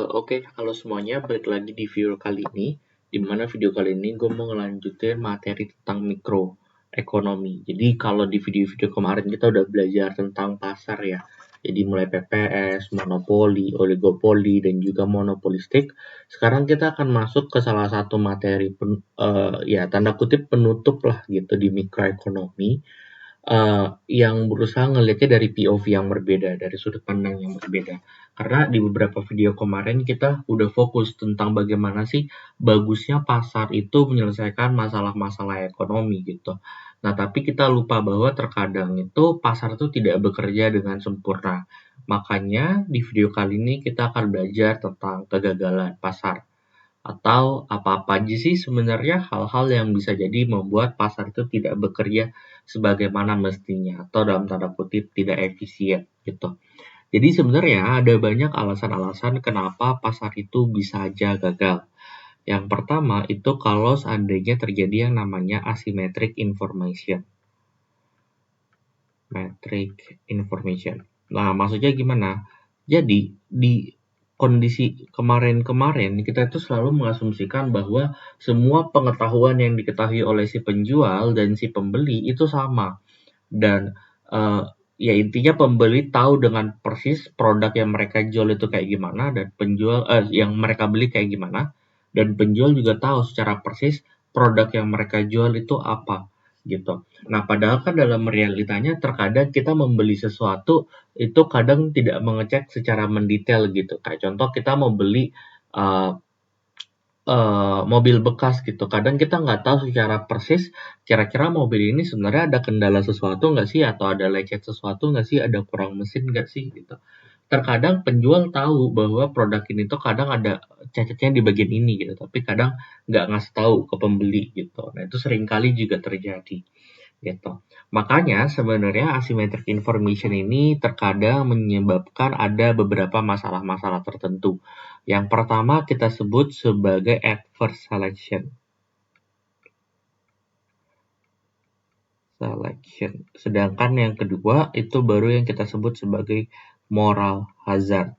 Oke, halo semuanya, balik lagi di video kali ini. Di mana video kali ini gue mau ngelanjutin materi tentang mikroekonomi. Jadi kalau di video-video kemarin kita udah belajar tentang pasar ya. Jadi mulai PPS, monopoli, oligopoli, dan juga monopolistik. Sekarang kita akan masuk ke salah satu materi ya tanda kutip penutup lah gitu di mikroekonomi. Yang berusaha ngelihatnya dari POV yang berbeda, dari sudut pandang yang berbeda. Karena di beberapa video kemarin kita udah fokus tentang bagaimana sih bagusnya pasar itu menyelesaikan masalah-masalah ekonomi gitu. Nah, tapi kita lupa bahwa terkadang itu pasar itu tidak bekerja dengan sempurna. Makanya di video kali ini kita akan belajar tentang kegagalan pasar. Atau apa-apa aja sih sebenarnya hal-hal yang bisa jadi membuat pasar itu tidak bekerja sebagaimana mestinya atau dalam tanda kutip tidak efisien gitu. Jadi sebenarnya ada banyak alasan-alasan kenapa pasar itu bisa aja gagal. Yang pertama itu kalau seandainya terjadi yang namanya asymmetric information. Metric information. Nah, maksudnya gimana? Jadi di kondisi kemarin-kemarin kita itu selalu mengasumsikan bahwa semua pengetahuan yang diketahui oleh si penjual dan si pembeli itu sama. Dan ya intinya pembeli tahu dengan persis produk yang mereka jual itu kayak gimana dan penjual yang mereka beli kayak gimana, dan penjual juga tahu secara persis produk yang mereka jual itu apa gitu. Nah, padahal kan dalam realitanya terkadang kita membeli sesuatu itu kadang tidak mengecek secara mendetail gitu. Kayak contoh kita mau beli mobil bekas gitu. Kadang kita nggak tahu secara persis kira-kira mobil ini sebenarnya ada kendala sesuatu nggak sih, atau ada lecet sesuatu nggak sih, ada kurang mesin nggak sih gitu. Terkadang penjual tahu bahwa produk ini tuh kadang ada cacatnya di bagian ini gitu, tapi kadang nggak ngasih tahu ke pembeli gitu. Nah, itu seringkali juga terjadi gitu. Makanya sebenarnya asymmetric information ini terkadang menyebabkan ada beberapa masalah-masalah tertentu. Yang pertama kita sebut sebagai adverse selection. Sedangkan yang kedua itu baru yang kita sebut sebagai moral hazard.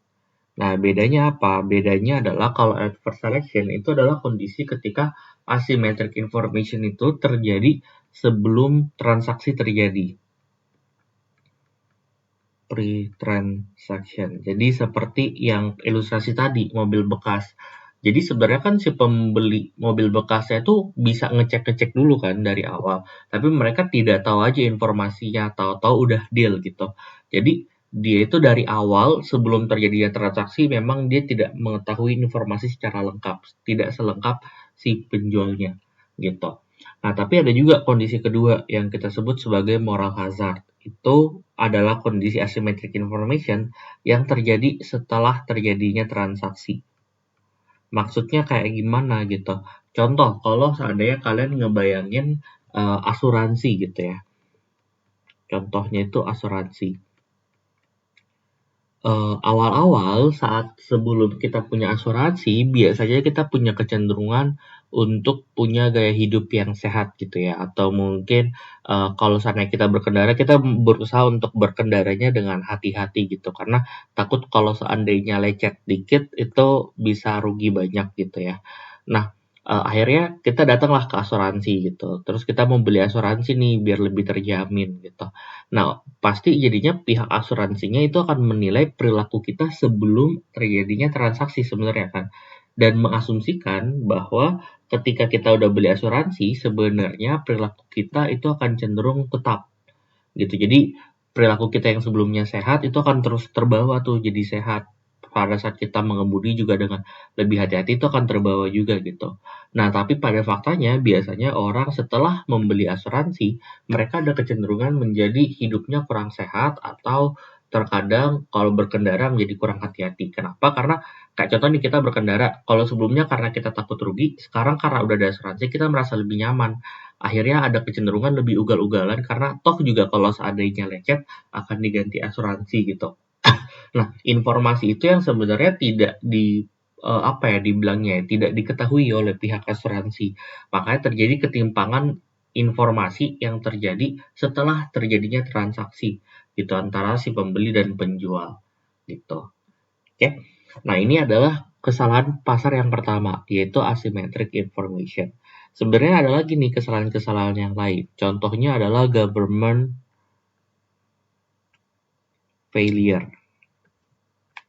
Nah, bedanya apa? Bedanya adalah kalau adverse selection itu adalah kondisi ketika asymmetric information itu terjadi sebelum transaksi terjadi. Pre-transaction. Jadi seperti yang ilustrasi tadi, mobil bekas. Jadi sebenarnya kan si pembeli mobil bekasnya itu bisa ngecek-ngecek dulu kan dari awal. Tapi mereka tidak tahu aja informasinya, tahu-tahu udah deal gitu. Jadi dia itu dari awal sebelum terjadinya transaksi memang dia tidak mengetahui informasi secara lengkap, tidak selengkap si penjualnya gitu. Nah, tapi ada juga kondisi kedua yang kita sebut sebagai moral hazard. Itu adalah kondisi asymmetric information yang terjadi setelah terjadinya transaksi. Maksudnya kayak gimana gitu. Contoh, kalau seandainya kalian ngebayangin asuransi gitu ya. Contohnya itu asuransi. Awal-awal saat sebelum kita punya asuransi, biasanya kita punya kecenderungan untuk punya gaya hidup yang sehat gitu ya, atau mungkin kalau seandainya kita berkendara, kita berusaha untuk berkendaranya dengan hati-hati gitu, karena takut kalau seandainya lecet dikit itu bisa rugi banyak gitu ya. Nah, akhirnya kita datanglah ke asuransi gitu, terus kita mau beli asuransi nih biar lebih terjamin gitu. Nah, pasti jadinya pihak asuransinya itu akan menilai perilaku kita sebelum terjadinya transaksi sebenarnya kan. Dan mengasumsikan bahwa ketika kita udah beli asuransi, sebenarnya perilaku kita itu akan cenderung tetap gitu. Jadi perilaku kita yang sebelumnya sehat itu akan terus terbawa tuh jadi sehat. Pada saat kita mengemudi juga dengan lebih hati-hati itu akan terbawa juga gitu. Nah, tapi pada faktanya biasanya orang setelah membeli asuransi, mereka ada kecenderungan menjadi hidupnya kurang sehat atau terkadang kalau berkendara menjadi kurang hati-hati. Kenapa? Karena kayak contoh nih kita berkendara, kalau sebelumnya karena kita takut rugi, sekarang karena udah ada asuransi kita merasa lebih nyaman. Akhirnya ada kecenderungan lebih ugal-ugalan karena toh juga kalau seandainya lecet akan diganti asuransi gitu. Nah, informasi itu yang sebenarnya tidak dibilangnya ya, tidak diketahui oleh pihak asuransi. Makanya terjadi ketimpangan informasi yang terjadi setelah terjadinya transaksi gitu antara si pembeli dan penjual gitu. Oke. Nah, ini adalah kesalahan pasar yang pertama, yaitu asymmetric information. Sebenarnya ada lagi nih kesalahan-kesalahan yang lain. Contohnya adalah government failure.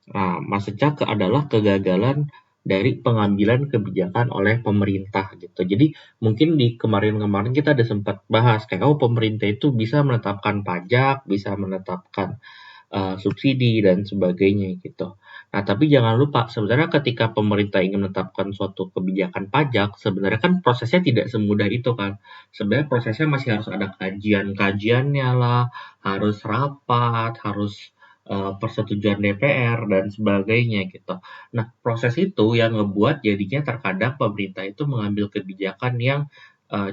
Nah, maksudnya adalah kegagalan dari pengambilan kebijakan oleh pemerintah gitu. Jadi mungkin di kemarin-kemarin kita ada sempat bahas kayak pemerintah itu bisa menetapkan pajak, bisa menetapkan subsidi dan sebagainya gitu. Nah, tapi jangan lupa sebenarnya ketika pemerintah ingin menetapkan suatu kebijakan pajak, sebenarnya kan prosesnya tidak semudah itu kan. Sebenarnya prosesnya masih harus ada kajian-kajiannya lah, harus rapat, harus persetujuan DPR dan sebagainya gitu. Nah, proses itu yang ngebuat jadinya terkadang pemerintah itu mengambil kebijakan yang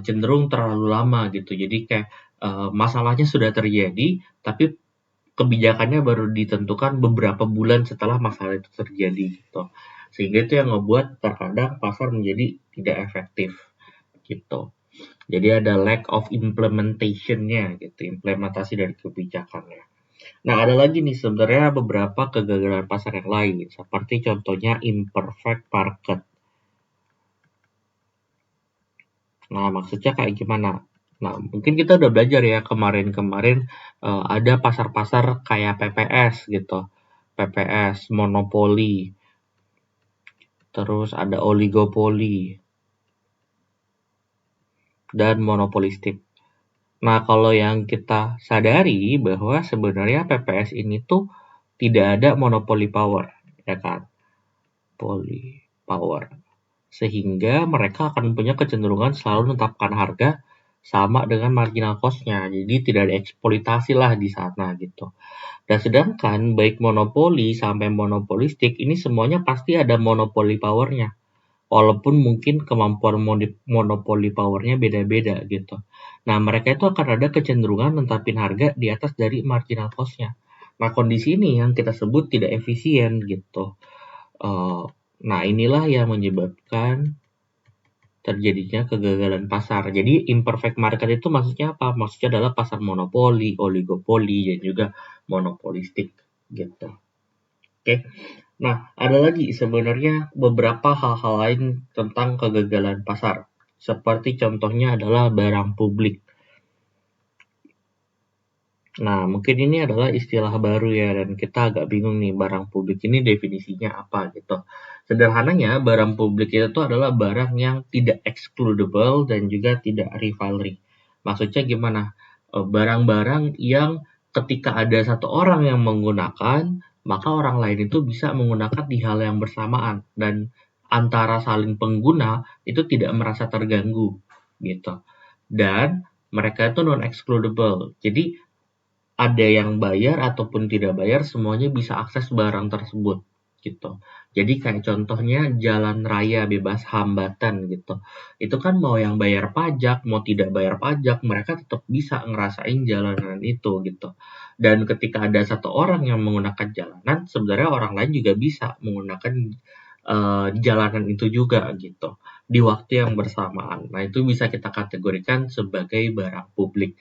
cenderung terlalu lama gitu. Jadi kayak masalahnya sudah terjadi, tapi kebijakannya baru ditentukan beberapa bulan setelah masalah itu terjadi gitu. Sehingga itu yang ngebuat terkadang pasar menjadi tidak efektif gitu. Jadi ada lack of implementation-nya gitu, implementasi dari kebijakannya. Nah, ada lagi nih sebenarnya beberapa kegagalan pasar yang lain, seperti contohnya imperfect market. Nah, maksudnya kayak gimana? Nah, mungkin kita udah belajar ya kemarin-kemarin ada pasar-pasar kayak PPS gitu. PPS, monopoli, terus ada oligopoli, dan monopolistik. Nah, kalau yang kita sadari bahwa sebenarnya PPS ini tuh tidak ada monopoli power, ya kan? Poly power. Sehingga mereka akan punya kecenderungan selalu menetapkan harga sama dengan marginal cost-nya. Jadi tidak ada eksploitasi lah di sana gitu. Dan sedangkan baik monopoli sampai monopolistik ini semuanya pasti ada monopoli power-nya. Walaupun mungkin kemampuan monopoli power-nya beda-beda gitu. Nah, mereka itu akan ada kecenderungan netapin harga di atas dari marginal cost-nya. Nah, kondisi ini yang kita sebut tidak efisien gitu. Nah, inilah yang menyebabkan terjadinya kegagalan pasar. Jadi, imperfect market itu maksudnya apa? Maksudnya adalah pasar monopoli, oligopoli, dan juga monopolistik gitu. Oke. Nah, ada lagi sebenarnya beberapa hal-hal lain tentang kegagalan pasar. Seperti contohnya adalah barang publik. Nah, mungkin ini adalah istilah baru ya, dan kita agak bingung nih barang publik ini definisinya apa gitu. Sederhananya, barang publik itu adalah barang yang tidak excludable dan juga tidak rivalry. Maksudnya gimana? Barang-barang yang ketika ada satu orang yang menggunakan, maka orang lain itu bisa menggunakan di hal yang bersamaan. Dan antara saling pengguna itu tidak merasa terganggu gitu. Dan mereka itu non-excludable. Jadi ada yang bayar ataupun tidak bayar semuanya bisa akses barang tersebut gitu. Jadi kayak contohnya jalan raya bebas hambatan gitu. Itu kan mau yang bayar pajak, mau tidak bayar pajak, mereka tetap bisa ngerasain jalanan itu gitu. Dan ketika ada satu orang yang menggunakan jalanan, sebenarnya orang lain juga bisa menggunakan jalanan itu juga gitu di waktu yang bersamaan. Nah, itu bisa kita kategorikan sebagai barang publik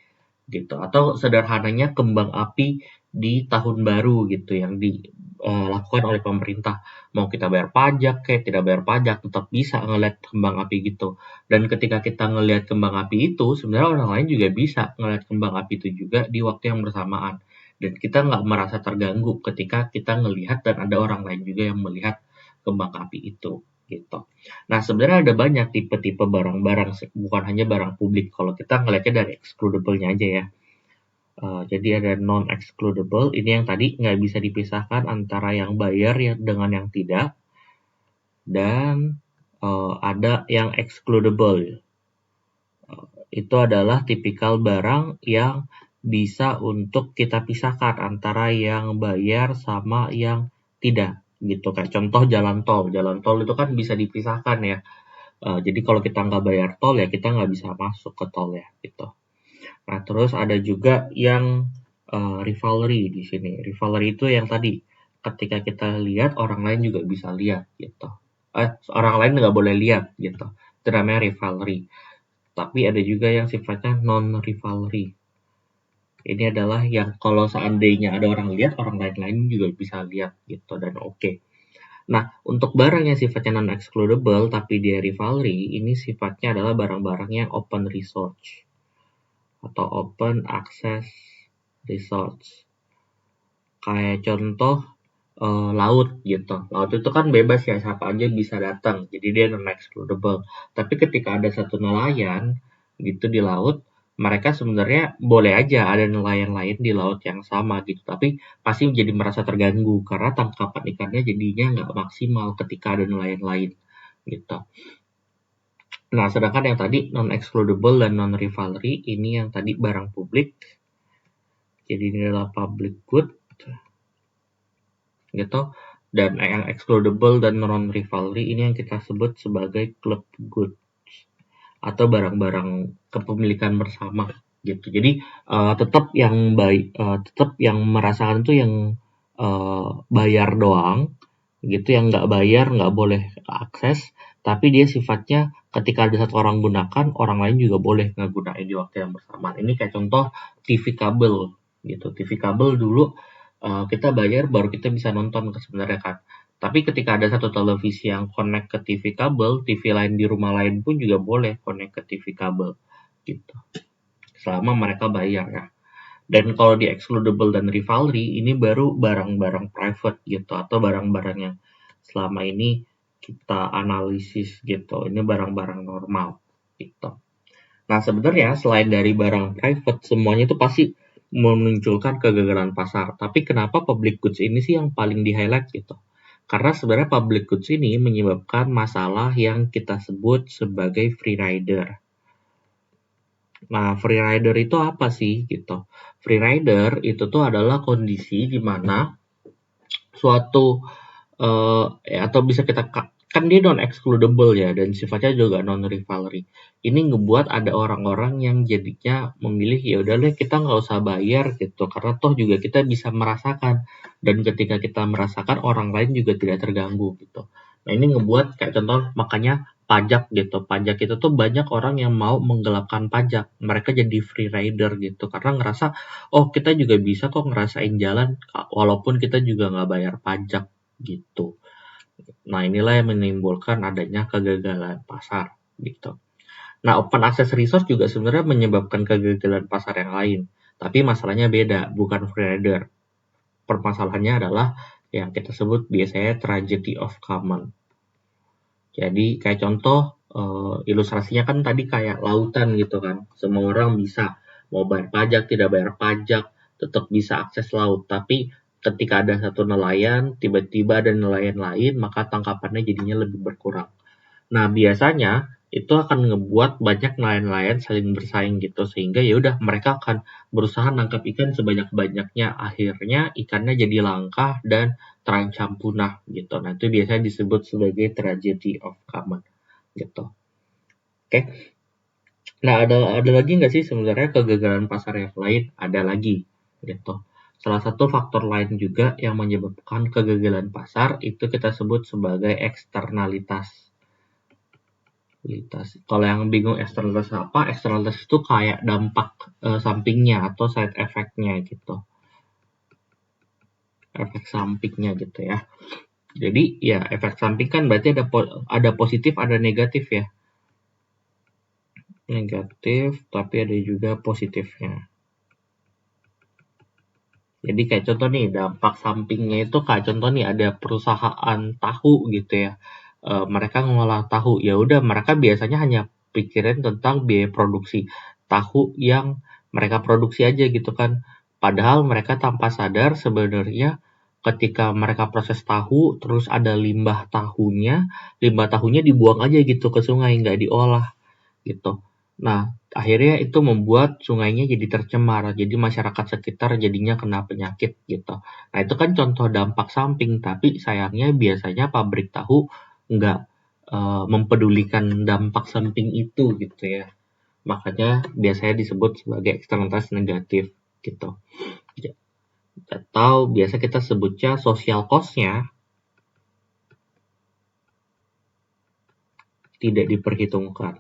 gitu, atau sederhananya kembang api di tahun baru gitu yang dilakukan oleh pemerintah. Mau kita bayar pajak kayak tidak bayar pajak tetap bisa ngeliat kembang api gitu. Dan ketika kita ngelihat kembang api itu, sebenarnya orang lain juga bisa ngelihat kembang api itu juga di waktu yang bersamaan. Dan kita nggak merasa terganggu ketika kita ngelihat dan ada orang lain juga yang melihat kembang api itu gitu. Nah, sebenarnya ada banyak tipe-tipe barang-barang, bukan hanya barang publik. Kalau kita ngelihatnya dari excludable-nya aja ya. Jadi ada non-excludable, ini yang tadi nggak bisa dipisahkan antara yang bayar dengan yang tidak. Dan ada yang excludable. Itu adalah tipikal barang yang bisa untuk kita pisahkan antara yang bayar sama yang tidak gitu. Kayak contoh jalan tol. Jalan tol itu kan bisa dipisahkan ya. Jadi kalau kita nggak bayar tol ya kita nggak bisa masuk ke tol ya gitu. Nah, terus ada juga yang rivalry di sini. Rivalry itu yang tadi ketika kita lihat orang lain juga bisa lihat gitu. Orang lain nggak boleh lihat gitu. Itu namanya rivalry. Tapi ada juga yang sifatnya non-rivalry. Ini adalah yang kalau seandainya ada orang lihat, orang lain juga bisa lihat gitu dan oke. Nah, untuk barang yang sifatnya non-excludable tapi dia rivalry, ini sifatnya adalah barang-barang yang open resource atau open access resource. Kayak contoh laut gitu. Laut itu kan bebas ya, siapa aja bisa datang. Jadi dia non-excludable. Tapi ketika ada satu nelayan gitu di laut, mereka sebenarnya boleh aja ada nelayan lain di laut yang sama gitu. Tapi pasti jadi merasa terganggu karena tangkapan ikannya jadinya nggak maksimal ketika ada nelayan lain gitu. Nah, sedangkan yang tadi non-excludable dan non-rivalry ini yang tadi barang publik. Jadi ini adalah public good gitu. Dan yang excludable dan non-rivalry ini yang kita sebut sebagai club goods atau barang-barang kepemilikan bersama gitu. Jadi tetap yang tetap yang merasakan itu yang bayar doang gitu, yang nggak bayar nggak boleh akses, tapi dia sifatnya ketika ada satu orang gunakan, orang lain juga boleh ngegunain di waktu yang bersamaan. Ini kayak contoh TV kabel gitu. TV kabel dulu kita bayar baru kita bisa nonton sebenarnya kan. Tapi ketika ada satu televisi yang connect ke TV kabel, TV lain di rumah lain pun juga boleh connect ke TV kabel gitu. Selama mereka bayar ya. Dan kalau di excludable dan rivalry ini baru barang-barang private gitu atau barang-barang yang selama ini kita analisis gitu. Ini barang-barang normal gitu. Nah, sebenarnya selain dari barang private, semuanya itu pasti memunculkan kegagalan pasar. Tapi kenapa public goods ini sih yang paling di-highlight gitu? Karena sebenarnya public goods ini menyebabkan masalah yang kita sebut sebagai free rider. Nah, free rider itu apa sih gitu? Free rider itu tuh adalah kondisi di mana suatu atau bisa kita kan dia non excludable ya dan sifatnya juga non rivalry. Ini ngebuat ada orang-orang yang jadinya memilih ya udah deh kita nggak usah bayar gitu karena toh juga kita bisa merasakan dan ketika kita merasakan orang lain juga tidak terganggu gitu. Nah ini ngebuat kayak contoh makanya pajak gitu. Pajak itu tuh banyak orang yang mau menggelapkan pajak. Mereka jadi free rider gitu karena ngerasa oh kita juga bisa kok ngerasain jalan walaupun kita juga nggak bayar pajak gitu. Nah, inilah yang menimbulkan adanya kegagalan pasar gitu. Nah, open access resource juga sebenarnya menyebabkan kegagalan pasar yang lain. Tapi masalahnya beda, bukan free rider. Permasalahannya adalah yang kita sebut biasanya tragedy of common. Jadi kayak contoh ilustrasinya kan tadi kayak lautan gitu kan. Semua orang bisa mau bayar pajak, tidak bayar pajak, tetap bisa akses laut. Tapi ketika ada satu nelayan, tiba-tiba ada nelayan lain, maka tangkapannya jadinya lebih berkurang. Nah, biasanya itu akan ngebuat banyak nelayan-nelayan saling bersaing gitu sehingga ya udah mereka akan berusaha nangkap ikan sebanyak-banyaknya. Akhirnya ikannya jadi langka dan terancam punah gitu. Nah, itu biasanya disebut sebagai tragedy of common gitu. Oke. Nah, ada lagi nggak sih sebenarnya kegagalan pasar yang lain? Ada lagi gitu. Salah satu faktor lain juga yang menyebabkan kegagalan pasar itu kita sebut sebagai eksternalitas. Kalau yang bingung eksternalitas apa? Eksternalitas itu kayak dampak sampingnya atau side effect-nya gitu. Efek sampingnya gitu ya. Jadi ya efek samping kan berarti ada positif, ada negatif ya. Negatif, tapi ada juga positifnya. Jadi kayak contoh nih, dampak sampingnya itu kayak contoh nih ada perusahaan tahu gitu ya. Mereka ngolah tahu, ya udah mereka biasanya hanya pikirin tentang biaya produksi tahu yang mereka produksi aja gitu kan. Padahal mereka tanpa sadar sebenarnya ketika mereka proses tahu, terus ada limbah tahunya dibuang aja gitu ke sungai, nggak diolah gitu. Nah, akhirnya itu membuat sungainya jadi tercemar, jadi masyarakat sekitar jadinya kena penyakit gitu. Nah, itu kan contoh dampak samping, tapi sayangnya biasanya pabrik tahu nggak mempedulikan dampak samping itu gitu ya. Makanya biasanya disebut sebagai eksternalitas negatif gitu. Atau biasa kita sebutnya social cost-nya tidak diperhitungkan.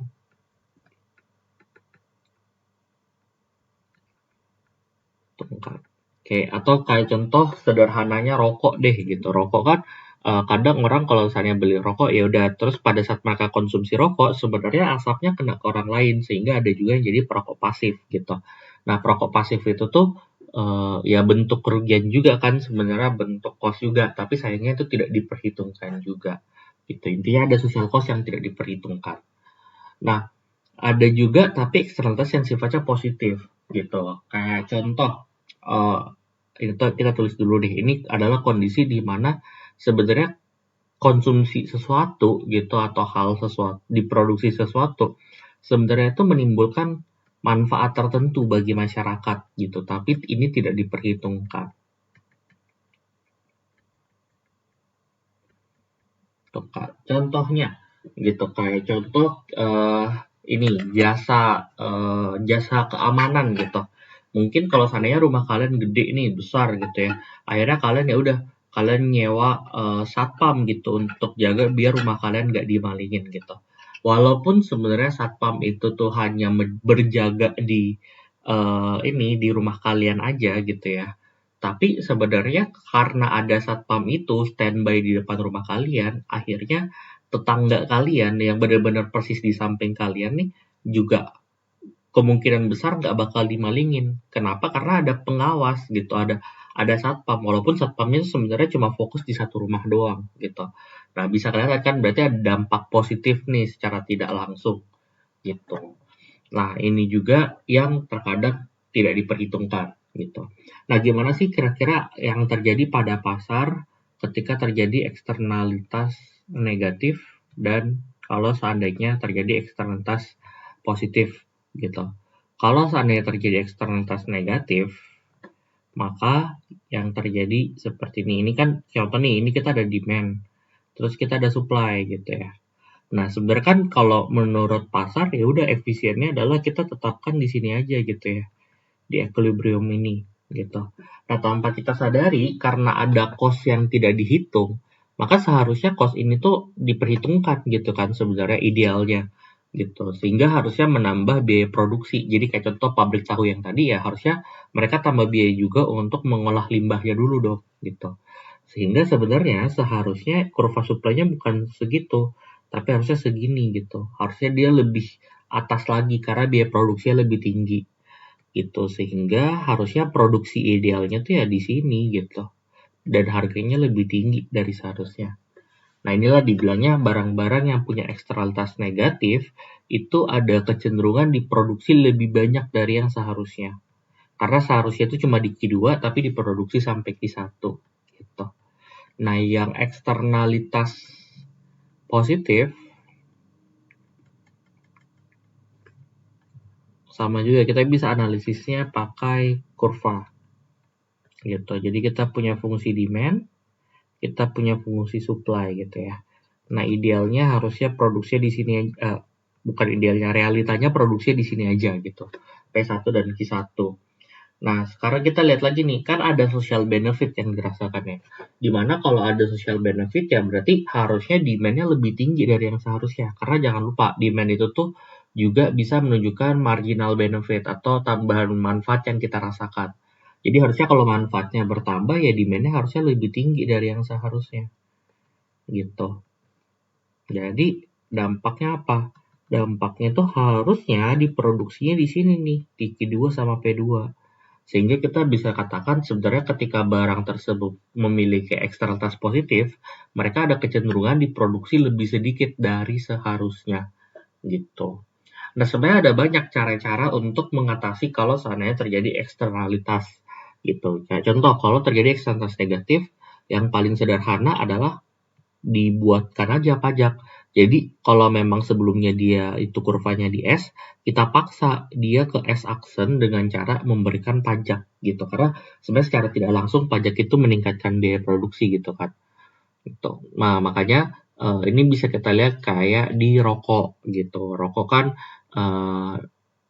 Oke, atau kayak contoh sederhananya rokok deh gitu. Rokok kan kadang orang kalau misalnya beli rokok ya udah, terus pada saat mereka konsumsi rokok sebenarnya asapnya kena ke orang lain, sehingga ada juga yang jadi perokok pasif gitu. Nah, perokok pasif itu tuh ya bentuk kerugian juga kan, sebenarnya bentuk cost juga, tapi sayangnya itu tidak diperhitungkan juga gitu. Intinya ada social cost yang tidak diperhitungkan. Nah, ada juga tapi eksternalitas yang sifatnya positif gitu. Kayak contoh, eh kita tulis dulu deh. Ini adalah kondisi di mana sebenarnya konsumsi sesuatu gitu atau hal sesuatu, diproduksi sesuatu, sebenarnya itu menimbulkan manfaat tertentu bagi masyarakat gitu, tapi ini tidak diperhitungkan. Tuh, contohnya gitu, kayak contoh ini jasa keamanan gitu. Mungkin kalau seandainya rumah kalian gede nih, besar gitu ya, akhirnya kalian ya udah, kalian nyewa satpam gitu untuk jaga biar rumah kalian nggak dimalingin gitu. Walaupun sebenarnya satpam itu tuh hanya berjaga di di rumah kalian aja gitu ya. Tapi sebenarnya karena ada satpam itu standby di depan rumah kalian, akhirnya tetangga kalian yang benar-benar persis di samping kalian nih juga kemungkinan besar nggak bakal dimalingin. Kenapa? Karena ada pengawas gitu, ada satpam. Walaupun satpamnya sebenarnya cuma fokus di satu rumah doang gitu. Nah, bisa kalian lihat kan berarti ada dampak positif nih secara tidak langsung gitu. Nah, ini juga yang terkadang tidak diperhitungkan gitu. Nah, gimana sih kira-kira yang terjadi pada pasar ketika terjadi eksternalitas negatif dan kalau seandainya terjadi eksternalitas positif gitu. Kalau seandainya terjadi eksternalitas negatif, maka yang terjadi seperti ini. Ini kan contoh nih, ini kita ada demand, terus kita ada supply gitu ya. Nah, sebenarnya kan kalau menurut pasar ya udah efisiennya adalah kita tetapkan di sini aja gitu ya, di equilibrium ini gitu. Nah, tanpa kita sadari karena ada cost yang tidak dihitung, maka seharusnya cost ini tuh diperhitungkan gitu kan sebenarnya idealnya gitu. Sehingga harusnya menambah biaya produksi. Jadi kayak contoh pabrik tahu yang tadi ya harusnya mereka tambah biaya juga untuk mengolah limbahnya dulu dong gitu. Sehingga sebenarnya seharusnya kurva supply-nya bukan segitu, tapi harusnya segini gitu. Harusnya dia lebih atas lagi karena biaya produksinya lebih tinggi gitu. Sehingga harusnya produksi idealnya tuh ya di sini gitu. Dan harganya lebih tinggi dari seharusnya. Nah, inilah dibilangnya barang-barang yang punya eksternalitas negatif itu ada kecenderungan diproduksi lebih banyak dari yang seharusnya. Karena seharusnya itu cuma di Q2 tapi diproduksi sampai Q1 gitu. Nah, yang eksternalitas positif sama juga kita bisa analisisnya pakai kurva gitu. Jadi kita punya fungsi demand, kita punya fungsi supply gitu ya. Nah, idealnya harusnya produksinya di sini bukan idealnya, realitanya produksinya di sini aja gitu. P1 dan Q1. Nah, sekarang kita lihat lagi nih, kan ada social benefit yang dirasakan ya. Dimana kalau ada social benefit ya berarti harusnya demand-nya lebih tinggi dari yang seharusnya. Karena jangan lupa, demand itu tuh juga bisa menunjukkan marginal benefit atau tambahan manfaat yang kita rasakan. Jadi harusnya kalau manfaatnya bertambah ya demand-nya harusnya lebih tinggi dari yang seharusnya. Gitu. Jadi dampaknya apa? Dampaknya tuh harusnya diproduksinya di sini nih, di Q2 sama P2. Sehingga kita bisa katakan sebenarnya ketika barang tersebut memiliki eksternalitas positif, mereka ada kecenderungan diproduksi lebih sedikit dari seharusnya gitu. Nah, sebenarnya ada banyak cara-cara untuk mengatasi kalau seandainya terjadi eksternalitas gitu. Ya, contoh kalau terjadi eksternalitas negatif, yang paling sederhana adalah dibuatkan aja pajak. Jadi kalau memang sebelumnya dia itu kurvanya di S, kita paksa dia ke S aksen dengan cara memberikan pajak gitu. Karena sebenarnya secara tidak langsung pajak itu meningkatkan biaya produksi gitu kan. Gitu. Nah, makanya ini bisa kita lihat kayak di rokok gitu. Rokok kan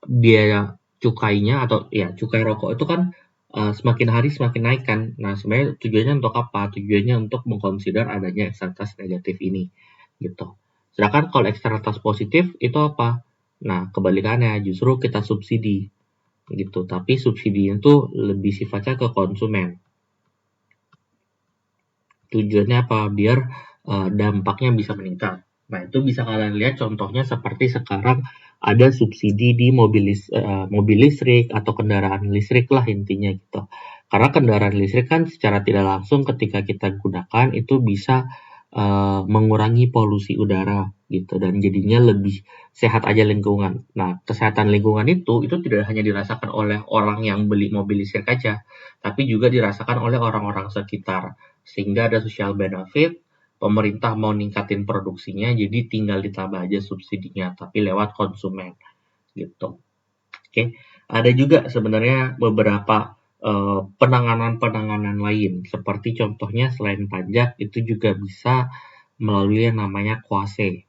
biaya cukainya atau ya cukai rokok itu kan semakin hari semakin naik kan. Nah, sebenarnya tujuannya untuk apa? Tujuannya untuk mengconsider adanya eksternalitas negatif ini gitu. Sedangkan kalau eksternalitas positif itu apa? Nah, kebalikannya justru kita subsidi gitu. Tapi subsidi itu lebih sifatnya ke konsumen. Tujuannya apa? Biar dampaknya bisa meningkat. Nah, itu bisa kalian lihat contohnya seperti sekarang ada subsidi di mobil listrik atau kendaraan listrik lah intinya gitu. Karena kendaraan listrik kan secara tidak langsung ketika kita gunakan itu bisa mengurangi polusi udara gitu dan jadinya lebih sehat aja lingkungan. Nah, kesehatan lingkungan itu tidak hanya dirasakan oleh orang yang beli mobil listrik aja, tapi juga dirasakan oleh orang-orang sekitar. Sehingga ada social benefit, pemerintah mau ningkatin produksinya, jadi tinggal ditambah aja subsidinya, tapi lewat konsumen gitu. Oke, ada juga sebenarnya beberapa penanganan-penanganan lain, seperti contohnya selain pajak itu juga bisa melalui yang namanya Kuase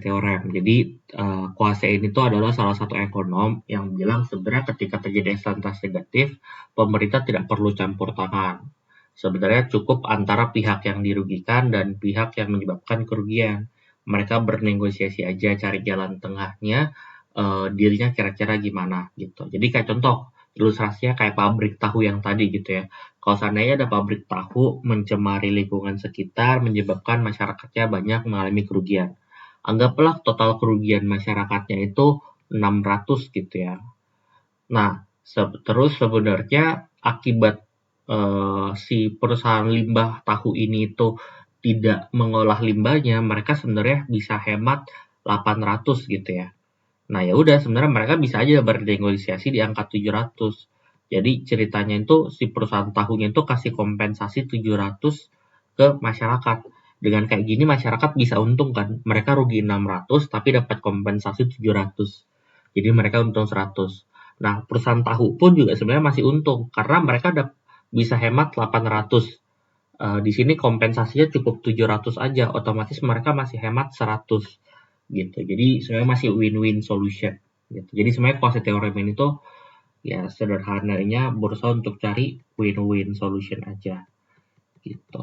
teorem. Jadi Kuase ini tuh adalah salah satu ekonom yang bilang sebenarnya ketika terjadi eksternalitas negatif, pemerintah tidak perlu campur tangan. Sebenarnya cukup antara pihak yang dirugikan dan pihak yang menyebabkan kerugian. Mereka bernegosiasi aja, cari jalan tengahnya, dirinya kira-kira gimana gitu. Jadi kayak contoh, ilustrasinya kayak pabrik tahu yang tadi gitu ya. Kalau seandainya ada pabrik tahu mencemari lingkungan sekitar, menyebabkan masyarakatnya banyak mengalami kerugian. Anggaplah total kerugian masyarakatnya itu 600 gitu ya. Nah, terus sebenarnya akibat si perusahaan limbah tahu ini itu tidak mengolah limbahnya, mereka sebenarnya bisa hemat 800 gitu ya. Nah, ya udah sebenarnya mereka bisa aja bernegosiasi di angka 700. Jadi ceritanya itu si perusahaan tahunya itu kasih kompensasi 700 ke masyarakat. Dengan kayak gini masyarakat bisa untung kan. Mereka rugi 600 tapi dapat kompensasi 700. Jadi mereka untung 100. Nah, perusahaan tahu pun juga sebenarnya masih untung karena mereka bisa hemat 800. Di sini kompensasinya cukup 700 aja, otomatis mereka masih hemat 100 gitu. Jadi sebenarnya masih win-win solution gitu. Jadi sebenarnya kuasa teorem ini tuh ya sederhananya berusaha untuk cari win-win solution aja gitu.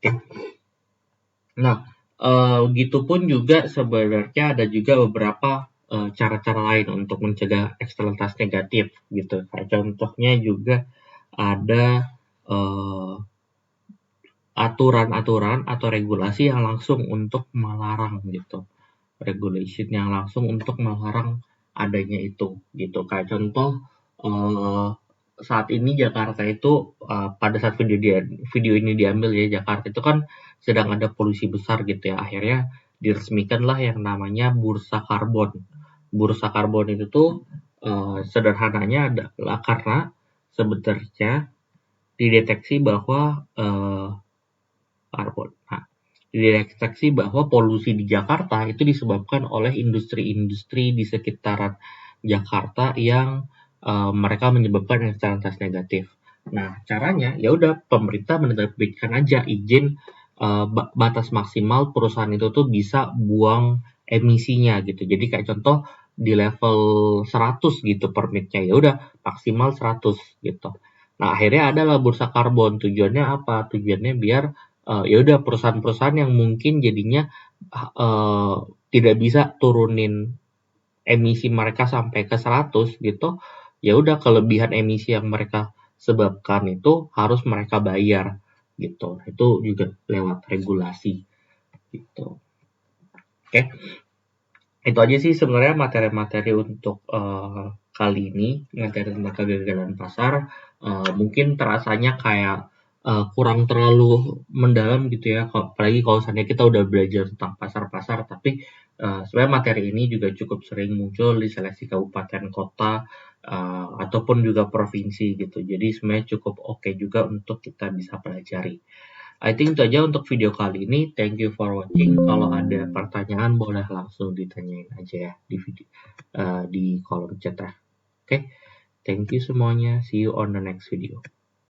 Oke. Nah, gitu pun juga sebenarnya ada juga beberapa cara-cara lain untuk mencegah eksternalitas negatif gitu. Kayak contohnya juga ada aturan-aturan atau regulasi yang langsung untuk melarang gitu. Regulation yang langsung untuk melarang adanya itu gitu. Kayak contoh saat ini Jakarta itu pada saat video ini diambil ya, Jakarta itu kan sedang ada polusi besar gitu ya. Akhirnya diresmikanlah yang namanya bursa karbon. Bursa karbon itu tuh sederhananya adalah karena sebenarnya dideteksi bahwa karbon. Nah, dideteksi bahwa polusi di Jakarta itu disebabkan oleh industri-industri di sekitaran Jakarta yang mereka menyebabkan eksternalitas negatif. Nah, caranya ya udah pemerintah menerbitkan aja izin batas maksimal perusahaan itu tuh bisa buang emisinya gitu. Jadi kayak contoh di level 100 gitu permitnya ya udah maksimal 100 gitu. Nah, akhirnya adalah bursa karbon. Tujuannya apa? Tujuannya biar ya udah perusahaan-perusahaan yang mungkin jadinya tidak bisa turunin emisi mereka sampai ke 100 gitu, ya udah kelebihan emisi yang mereka sebabkan itu harus mereka bayar gitu. Itu juga lewat regulasi gitu. Oke, itu aja sih sebenarnya materi-materi untuk kali ini, materi tentang kegagalan pasar. Mungkin terasanya kayak kurang terlalu mendalam gitu ya, apalagi kalau seandainya kita udah belajar tentang pasar-pasar, tapi sebenarnya materi ini juga cukup sering muncul di seleksi kabupaten kota ataupun juga provinsi gitu. Jadi sebenarnya cukup oke juga untuk kita bisa pelajari. I think itu aja untuk video kali ini. Thank you for watching. Kalau ada pertanyaan boleh langsung ditanyain aja ya di video di kolom chat ya. Oke, thank you semuanya. See you on the next video.